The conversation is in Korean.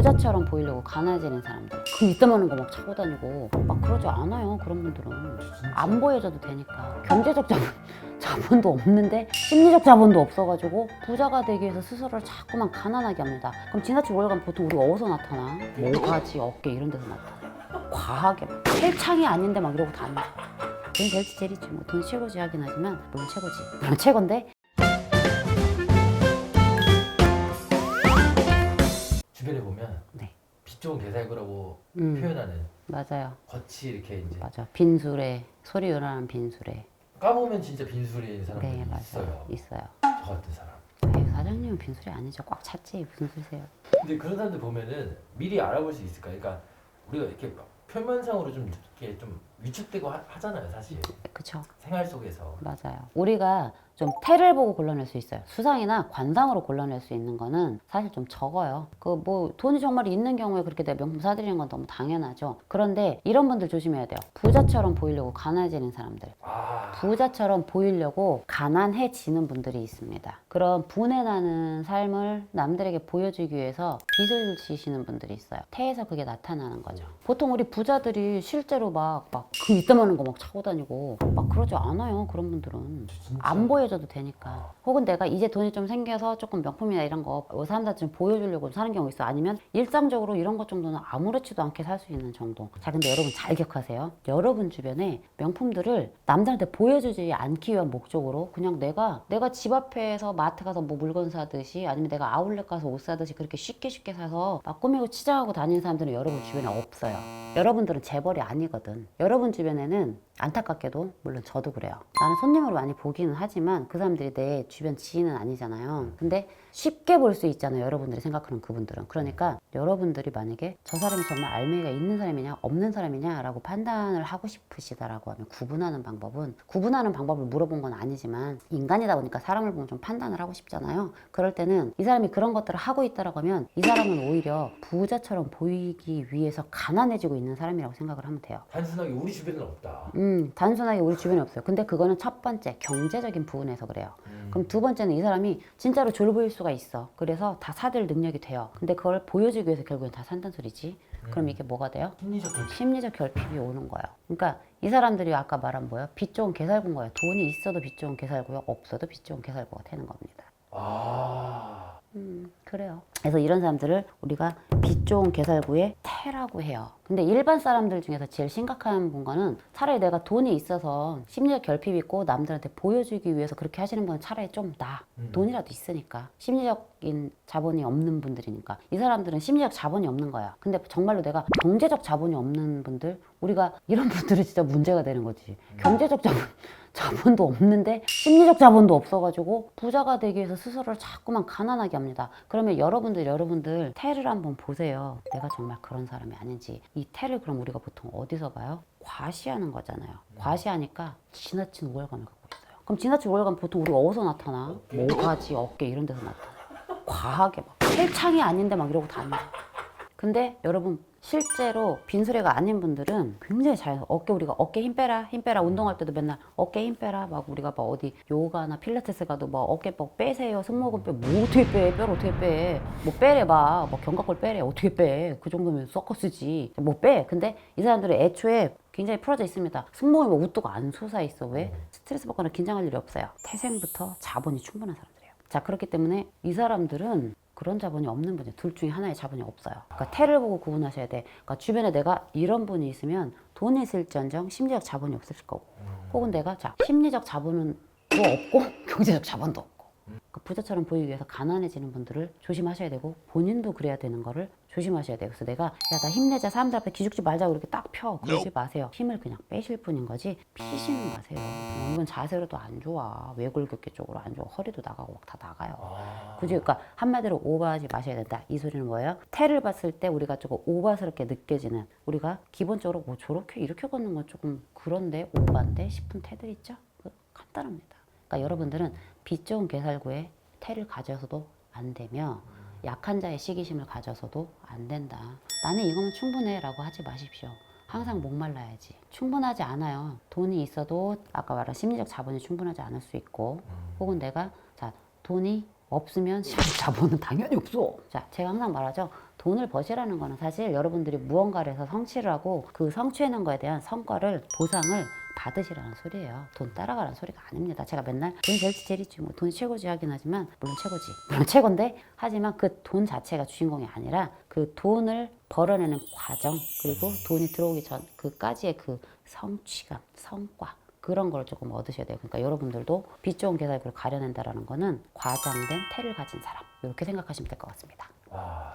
부자처럼 보이려고 가난해지는 사람들, 그 이따만한 거 막 차고 다니고 막 그러지 않아요. 그런 분들은 안 보여줘도 되니까. 경제적 자본도 없는데 심리적 자본도 없어가지고 부자가 되기 위해서 스스로를 자꾸만 가난하게 합니다. 그럼 지나치게 월간 보통 우리가 어디서 나타나? 목가지, 어깨 이런 데서 나타나. 과하게 막 헬창이 아닌데 막 이러고 다니고. 돈 될지 제리지 뭐. 돈 최고지 하긴 하지만 물론 최고지. 물론 최고인데. 주변에 보면 네. 빛 좋은 개살구라고 표현하는 맞아요. 겉이 이렇게 이제 맞아. 빈술에 소리 요란한 빈술에. 까보면 진짜 빈술인 사람들이 네, 맞아요. 있어요. 있어요. 저 같은 사람. 에이, 사장님은 빈술이 아니죠. 꽉 찼지. 무슨 소리세요? 근데 그런 사람들 보면은 미리 알아볼 수 있을까? 그러니까 우리가 이렇게 막 표면상으로 좀 이렇게 좀 위축되고 하잖아요, 사실. 그쵸. 생활 속에서. 맞아요. 우리가 좀 태를 보고 골라낼 수 있어요. 수상이나 관상으로 골라낼 수 있는 거는 사실 좀 적어요. 그 뭐 돈이 정말 있는 경우에 그렇게 내가 명품 사드리는 건 너무 당연하죠. 그런데 이런 분들 조심해야 돼요. 부자처럼 보이려고 가난해지는 사람들. 부자처럼 보이려고 가난해지는 분들이 있습니다. 그런 분해 나는 삶을 남들에게 보여주기 위해서 빚을 지시는 분들이 있어요. 태에서 그게 나타나는 거죠. 보통 우리 부자들이 실제로 막 그 이따만한 거 막 차고 다니고 막 그러지 않아요. 그런 분들은 안 보여줘도 되니까. 혹은 내가 이제 돈이 좀 생겨서 조금 명품이나 이런 거 사람들한테 좀 보여주려고 사는 경우 있어. 아니면 일상적으로 이런 것 정도는 아무렇지도 않게 살 수 있는 정도. 자, 근데 여러분 잘 기억하세요. 여러분 주변에 명품들을 남들한테 보여주지 않기 위한 목적으로 그냥 내가 집 앞에서 마트 가서 뭐 물건 사듯이 아니면 내가 아울렛 가서 옷 사듯이 그렇게 쉽게 사서 막 꾸미고 치장하고 다니는 사람들은 여러분 주변에 없어요. 여러분들은 재벌이 아니거든. 여러분 주변에는 안타깝게도 물론 저도 그래요. 나는 손님으로 많이 보기는 하지만 그 사람들이 내 주변 지인은 아니잖아요. 근데 쉽게 볼 수 있잖아요. 여러분들이 생각하는 그분들은. 그러니까 여러분들이 만약에 저 사람이 정말 알맹이가 있는 사람이냐 없는 사람이냐 라고 판단을 하고 싶으시다라고 하면 구분하는 방법을 물어본 건 아니지만 인간이다 보니까 사람을 보면 좀 판단을 하고 싶잖아요. 그럴 때는 이 사람이 그런 것들을 하고 있다라고 하면 이 사람은 오히려 부자처럼 보이기 위해서 가난해지고 있는 사람이라고 생각을 하면 돼요. 단순하게 우리 주변에는 없다. 단순하게 우리 주변에 없어요. 근데 그거는 첫 번째 경제적인 부분에서 그래요. 그럼 두 번째는 이 사람이 진짜로 졸부일 수가 있어. 그래서 다 사들 능력이 돼요. 근데 그걸 보여주기 위해서 결국엔 다 산다는 소리지. 그럼 이게 뭐가 돼요? 심리적 결핍이 오는 거예요. 그러니까 이 사람들이 아까 말한 뭐예요? 빚 좋은 개살구인 거예요. 돈이 있어도 빚 좋은 개살구요, 없어도 빚 좋은 개살구가 되는 겁니다. 그래요. 그래서 이런 사람들을 우리가 빚 좋은 개살구의 태라고 해요. 근데 일반 사람들 중에서 제일 심각한 분과는 차라리 내가 돈이 있어서 심리적 결핍이 있고 남들한테 보여주기 위해서 그렇게 하시는 분은 차라리 좀 나아. 돈이라도 있으니까. 심리적인 자본이 없는 분들이니까. 이 사람들은 심리적 자본이 없는 거야. 근데 정말로 내가 경제적 자본이 없는 분들, 우리가 이런 분들은 진짜 문제가 되는 거지. 경제적 자본도 없는데 심리적 자본도 없어가지고 부자가 되기 위해서 스스로를 자꾸만 가난하게 합니다. 그러면 여러분들 태를 한번 보세요. 내가 정말 그런 사람이 아닌지. 이 태를 그럼 우리가 보통 어디서 봐요? 과시하는 거잖아요. 과시하니까 지나친 우월감을 갖고 있어요. 그럼 지나친 우월감 보통 우리가 어디서 나타나? 목가지, 어깨 이런 데서 나타나. 과하게 막 헬창이 아닌데 막 이러고 다니고. 근데 여러분 실제로 빈수레가 아닌 분들은 굉장히 잘 우리가 어깨 힘 빼라 운동할 때도 맨날 어깨 힘 빼라 막 우리가 막 어디 요가나 필라테스 가도 막 어깨 막 빼세요 승모근 뭐 어떻게 빼 뼈를 어떻게 빼뭐 빼래 봐뭐 견갑골 빼래 어떻게 빼 그 정도면 서커스지 뭐 빼 근데 이 사람들은 애초에 굉장히 풀어져 있습니다. 승모근이 뭐 우뚝 안 솟아 있어. 왜? 스트레스 받거나 긴장할 일이 없어요. 태생부터 자본이 충분한 사람들이에요. 자, 그렇기 때문에 이 사람들은 그런 자본이 없는 분이에요. 둘 중에 하나의 자본이 없어요. 그러니까 태를 보고 구분하셔야 돼. 그러니까 주변에 내가 이런 분이 있으면 돈이 있을지언정 심리적 자본이 없을 거고 혹은 내가 심리적 자본은 뭐 없고 경제적 자본도 없고 그러니까 부자처럼 보이기 위해서 가난해지는 분들을 조심하셔야 되고 본인도 그래야 되는 거를 조심하셔야 돼요. 그래서 내가 나 힘내자 사람들 앞에 기죽지 말자고 이렇게 딱 펴 그러지 마세요. 힘을 그냥 빼실 뿐인 거지 피시는 마세요. 이건 자세로도 안 좋아. 외골격계 쪽으로 안 좋아. 허리도 나가고 막 다 나가요. 굳이 그러니까 한마디로 오버하지 마셔야 된다. 이 소리는 뭐예요? 태를 봤을 때 우리가 조금 오버스럽게 느껴지는 우리가 기본적으로 뭐 저렇게 이렇게 걷는 건 조금 그런데 오버인데 싶은 태들 있죠? 간단합니다. 그러니까 여러분들은 빚 좋은 개살구에 태를 가져서도 안 되며 약한 자의 시기심을 가져서도 안 된다. 나는 이거면 충분해 라고 하지 마십시오. 항상 목말라야지. 충분하지 않아요. 돈이 있어도 아까 말한 심리적 자본이 충분하지 않을 수 있고 혹은 내가 돈이 없으면 자본은 당연히 없어. 자, 제가 항상 말하죠. 돈을 버시라는 거는 사실 여러분들이 무언가를 해서 성취를 하고 그 성취해낸 거에 대한 성과를 보상을 받으시라는 소리예요. 돈 따라가라는 소리가 아닙니다. 제가 맨날 돈이 제일이지 뭐 돈이 최고지 하긴 하지만 물론 최고지. 물론 최고인데 하지만 그 돈 자체가 주인공이 아니라 그 돈을 벌어내는 과정 그리고 돈이 들어오기 전 그까지의 그 성취감, 성과 그런 걸 조금 얻으셔야 돼요. 그러니까 여러분들도 빛 좋은 개살구를 가려낸다라는 거는 과장된 태를 가진 사람 이렇게 생각하시면 될 것 같습니다. 와.